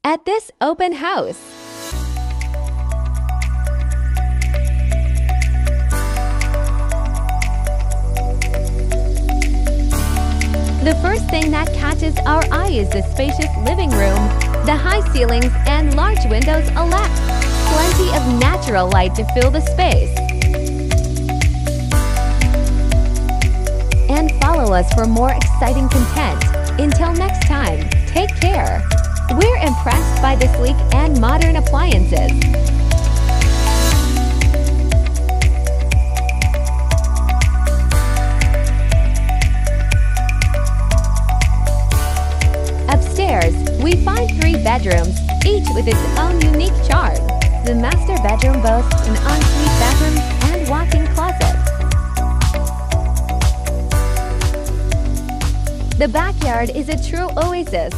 at this open house. The first thing that catches our eye is the spacious living room. The high ceilings and large windows allow plenty of natural light to fill the space. And follow us for more exciting content. Until next time, take care. We're impressed by the sleek and modern appliances. Upstairs, we find 3 bedrooms, each with its own unique charm. The master bedroom boasts an ensuite bathroom and walk-in closet. The backyard is a true oasis,